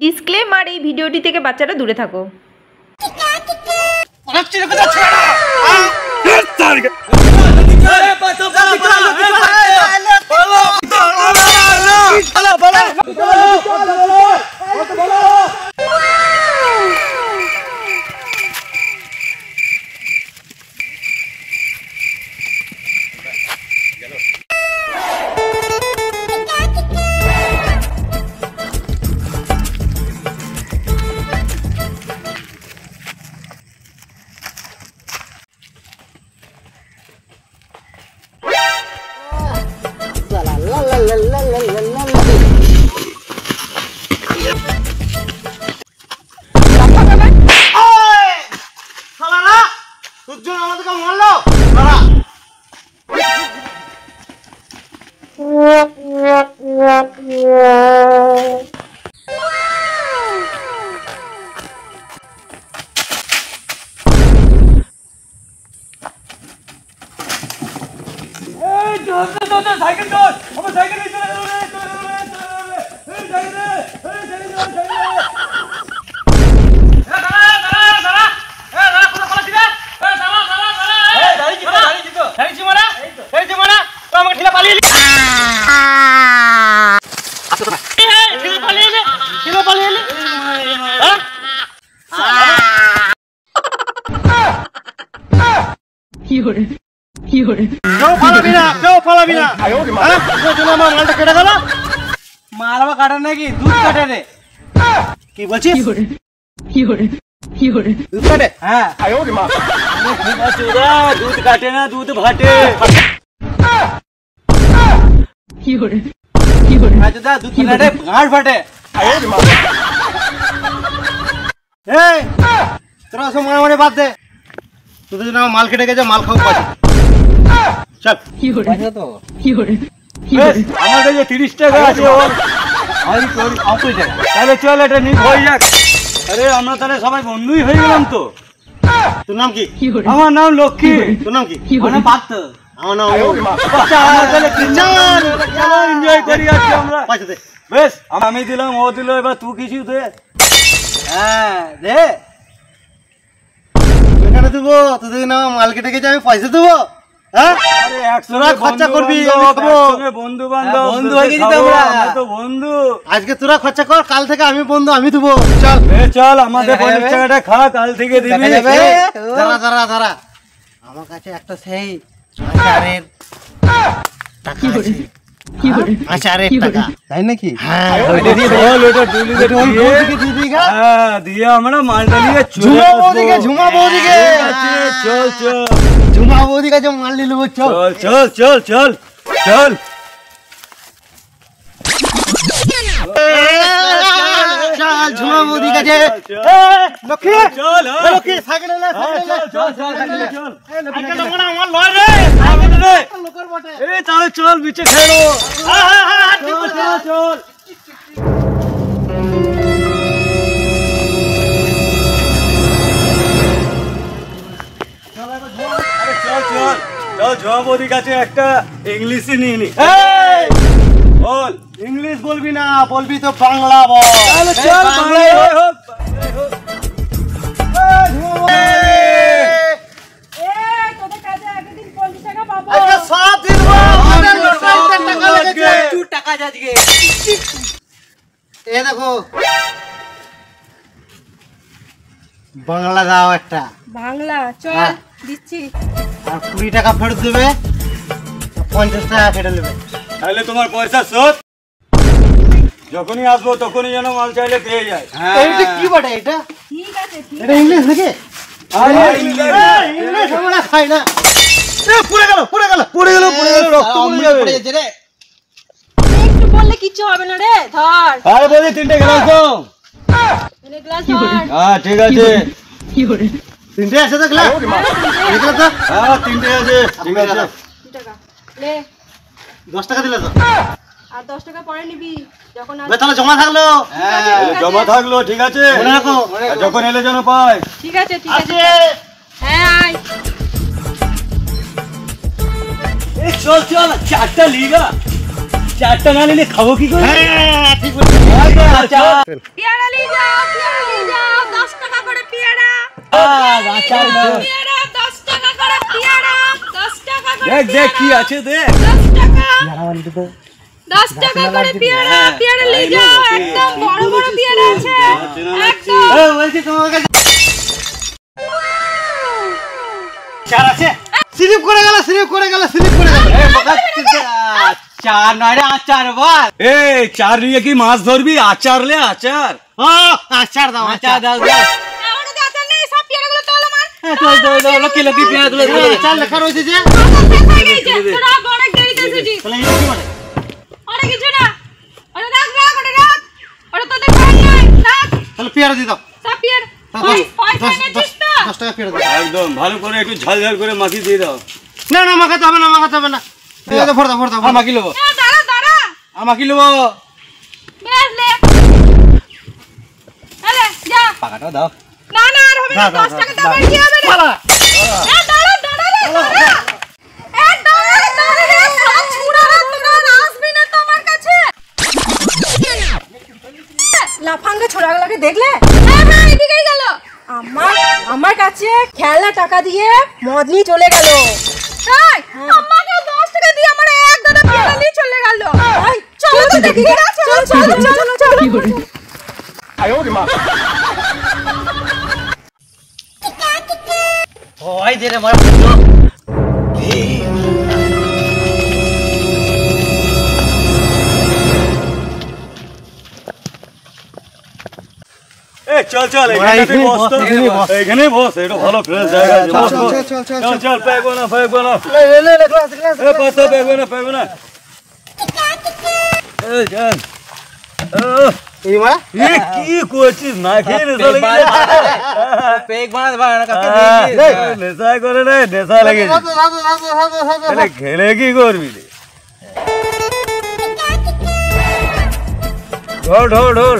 Disclaimer, এই ভিডিওটি থেকে বাচ্চারা দূরে থাকো। মালবা কাটে নাকি দুধ কাটে রে? কি বলছিস? দুধ কাটে? হ্যাঁ। দুধ কাটে না, দুধ ভাটে। দুধ কাটে, ঘাট ফাটে। তোরা সব মারামারি বাদ দে। তোদের জন্য মাল কেটে গেছে, মাল খাও পাচ্ছি। চল। আমাদের যে 30 টাকা আছে তাহলে চল, এটা নিয়ে হয়ে যাক। আরে আমরা তাহলে সবাই বন্ধুই হয়ে গেলাম তো। তোর নাম কি? আমার নাম লক্ষ্মী। তোর নাম কি? আমার নাম পার্থ। আমার নাম এনজয় করি আজকে আমরা। বেশ, আমি দিলাম, ও দিল, এবার তুই কিছু দে। হ্যাঁ দে। এখানে দেবো, তোদের নাম মাল কেটে গেছে, আমি পয়সা দেবো? খরচা করবি, বন্ধু বান্ধব বন্ধু হয়ে গেছি তো বন্ধু। আজকে তোরা খরচা কর, কাল থেকে আমি বন্ধু, আমি দেবো। চল চল, আমাদের 50 টাকাটা খা, কাল থেকে দিবি। দাঁড়া দাঁড়া, আমার কাছে একটা সেই আচারের টাকা আছে। আচারের টাকা তাই নাকি? হ্যাঁ, দিয়ে আমরা মালটা নিয়ে ঝুমা বৌদিকে চল চল, ঝুমা বৌদির কাছে মাল নিয়ে নেবো। চল চল চল চল চল। ঝুমা বৌদির কাছে। লক্ষ্মী লক্ষ্মী, সাইকেল চল, বিচে খেলো। চল ঝুমাবদির কাছে একটা ইংলিশে নিয়ে নি। বল, ইংলিশ বলবি না, বলবি তো বাংলা বল। চল বাংলায় হোক। দেখো বাংলা দাও একটা। বাংলা চল দিচ্ছি। আর 20 টাকা ফেরত দেবে, 50 টাকা কেটে নেবে। তাহলে তোমার পয়সা শোধ। যখনই আসবো তখনই যেন মাল চাইলে পেয়ে যায়। এইটা কি বটে? এটা ঠিক আছে, এটা ইংলিশ নাকি? ইংলিশ আমরা খাই না। পুড়ে গেল রক্ত পড়ে যাবে রে। একটু বললে কিছু হবে না রে। ধর, আরে বলি 3টে গ্লাস দাও। এনে গ্লাস ধর। হ্যাঁ ঠিক আছে। 3টে আছে তো গ্লাস? এগুলো তো হ্যাঁ 3টে আছে। ঠিক আছে, 2 টাকা লে। 10 টাকা দিলে তো। আর 10 টাকা পরে নিবি যখন আসবে। তাহলে জমা থাকলো। হ্যাঁ জমা থাকলো, ঠিক আছে। মনে রাখো, যখন এলে যেন পাই। ঠিক আছে ঠিক আছে। হ্যাঁ আয়। এই চল চল, 4টা লিগা। চারটা না নিলে খাবো কি করে? হ্যাঁ ঠিক বলেছিস। পেয়ারা নিয়ে যাও 10 টাকা করে পেয়ারা। আচার পেয়ারা 10 টাকা করে পেয়ারা 10 টাকা করে। দেখ কি আছে দেখ। 10 টাকা 10 টাকা করে পেয়ারা পেয়ারা নিয়ে যাও একদম বড় বড় পেয়ারা আছে একদম। বলছি তোমার কাছে চার আছে? স্লিপ করে গেল চার নয় রে আচার বল। এই চার নিয়ে কি মাছ ধরবি? আচার লে আচার। আচার দাও আচার দাও। আমাদের তো আচার নেই সব পেয়ারাগুলো তোলো মার। চল লকি পেয়ারাগুলো আচার লেখা রয়েছে যে। তোরা বড় গাড়িতে এসেছিস। তাহলে এটা কি মানে? আরে কিছু না আরে রাখ আরে তোদের ভাই নাই রাখ। তাহলে পেয়ারা দিয়ে দাও। সব পেয়ারা পয়সা এনেছিস তো? 10 টাকা পেয়ারা দাও। একদম ভালো করে একটু ঝাল করে মাখি দিয়ে দাও। না মাখাতে হবে না। এই তো ভর দাও। মাখি লবো। দাঁড়া মাখি লবো। বেশ লে আরে যা টাকাটা দাও। না আর হবে না 10 টাকা দাও আর কি হবে রে? দাঁড়া রে সব ছুড়ারা তোরা আসবি না তো আমার কাছে। লাফাঙ্গা ছোড়াগুলোকে দেখলে? হ্যাঁ এদিকেই গেল। আমার কাছে খেলনা টাকা দিয়ে মদ নিয়ে চলে গেল। তাই আমাকে 10 টাকা দিয়ে আমার এক দাদা পেয়ারা নিয়ে চলে গেল। চলো তো দেখি চলো। ওই দে রে মার। চল এখানে বস এটা ভালো ফ্রেশ জায়গা। চল পেগো না পাতা পেগো না এই চল এই মারা কি করছিস? না খেয়ে নেশা নেশা করে না নেশা লেগেছে। খেলে কি করবি? ঢোল চলো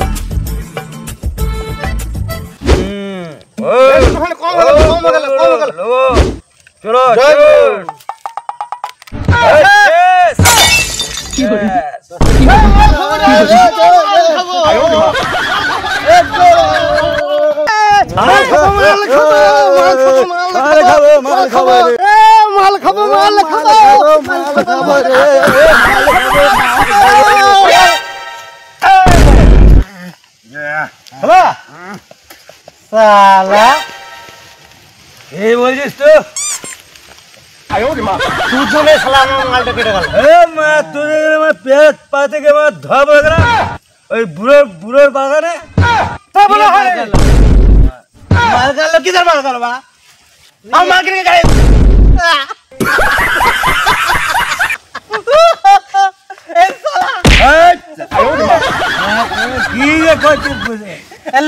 সালা এই বলছিস তো? দুজনে শালা আমার মালটা কেটে গেল। পেট পা থেকে ধোয়া পড়ে গেল ওই বুড়োর বাগানে। মাল গেল কিধার মাল গেল বা? আমার মাল কিনে গাড়ি কি রে করছিস?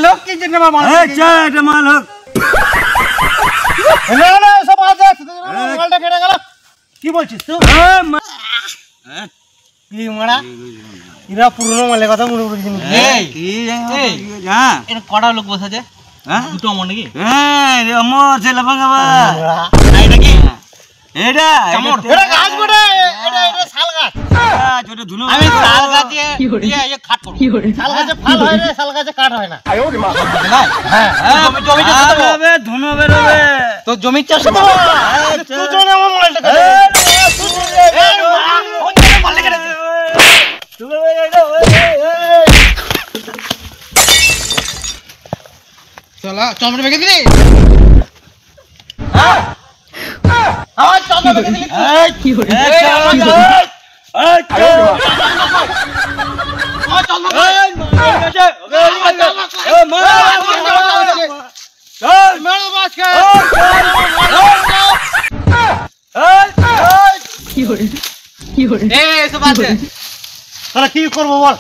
লোক কি জন্য মাল এটা মাল হোক। না সব আছে মালটা কেটে গেল। কি বলছিস তুই? কি মারা এরা পুরনো মালের কথা মনে পড়ছে হ্যাঁ এর কটা লোক বসে আছে? দুটো আমার নাকি? হ্যাঁ আমার ছেলে ভাঙাবা এটা কি? এটা গাছ বটে। এটা শাল গাছ। আমি শাল গাছে দিয়ে খাট করব। শাল গাছে ফল হয় রে, শাল গাছে কাঠ হয় না। ধুনো বেরোবে তো জমির চাষ তো তুই জনে আমার মালটা কেটে চলা চমড়ে বেঁকে দিলি। আমার চমড়ে বেঁকে দিলি কি হলো? কি করবো বল?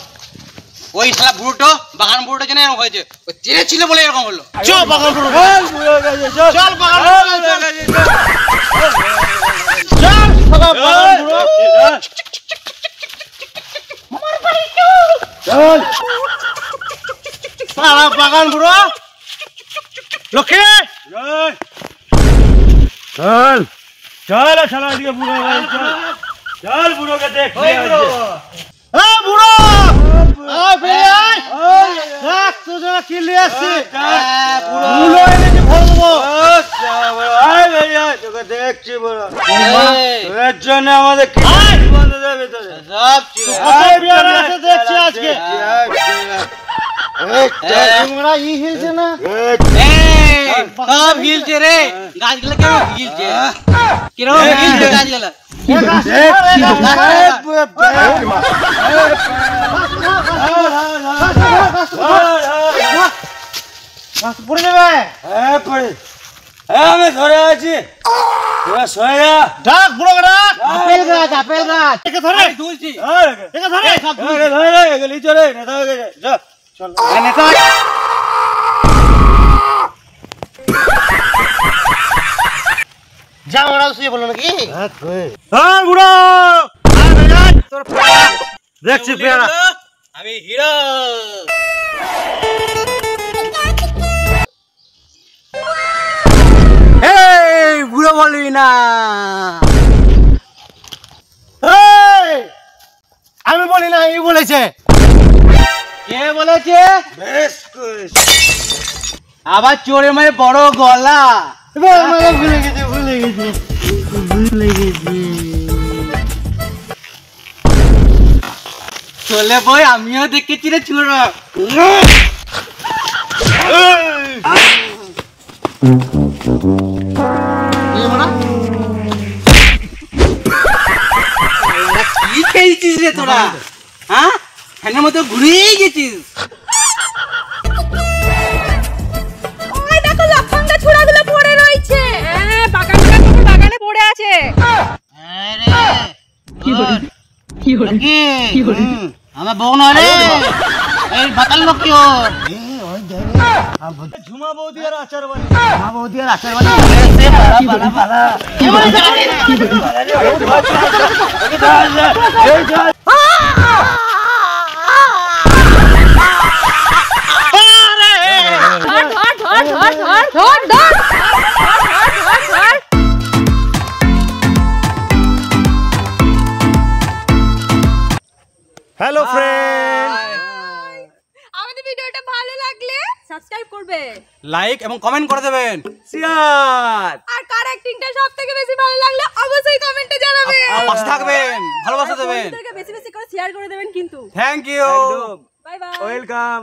ওই শালা বুড়োটো বাগান বুড়োটা যেন এরকম হয়েছে, ওই জেনে ছিল বলে এরকম হলো। চল বাগান বুড়ো চল বাগান সারা বাগান বুড়ো লক্ষ্মী চল চল শালা দিকে বুড়ো চল বুড়োকে দেখ। বুড়ো ফিরে আয় দেখ তোর জন্য কি নিয়ে আসছি বুড়ো এনেছি ফলবো তোকে দেখছি বড় এর জন্য আমাদের বন্ধ দেবে ভিতরে দেখছি আজকে তোমরা ই হিলছে না সব হিলছে রে গাছগুলো কেমন হিলছে কিরকম হিলছে গাছগুলো পড়ে যাবে আমি ধরে আছি তোরা সরে যা ডাক বুড়ো ডাক আপেল গাছ একে ধরে তুলছি একে ধরে সব ধরে গেলি চলে নেতা হয়ে গেছে চল নেতা যা ওরা শুয়ে বলো নাকি হ্যাঁ বুড়ো তোর দেখছি পেয়ারা আমি হিরো এই বুড়ো বলবি না আমি বলি না এই বলেছে কে বলেছে বেশ করিস আবার চোরের মানে বড় গলা ভুলে গেছি চলে বই আমিও দেখেছি রে চোর কি খেয়েছিস রে তোরা হ্যাঁ ফ্যানের মতো ঘুরেই গেছিস ওই দেখো লফাঙ্গা ছোড়াগুলো পড়ে রয়েছে হ্যাঁ বাগানে পড়ে আছে আমার বউ নয় রে এই বাতাল লোক কি ওর ঝুমা বৌদি আর আচার বাড়ি মা বৌদি আর আচার বাড়ি হ্যালো ফ্রেন্ড আমাদের ভিডিওটা ভালো লাগলে সাবস্ক্রাইব করবে লাইক এবং কমেন্ট করে দেবেন সিয়ার আর কার অ্যাক্টিংটা সবথেকে বেশি ভালো লাগলে অবশ্যই কমেন্টে জানাবেন আর পাশে থাকবেন ভালোবাসা দেবেন বন্ধুদেরকে বেশি বেশি করে শেয়ার করে দেবেন কিন্তু থ্যাংক ইউ একদম বাই বাই ওয়েলকাম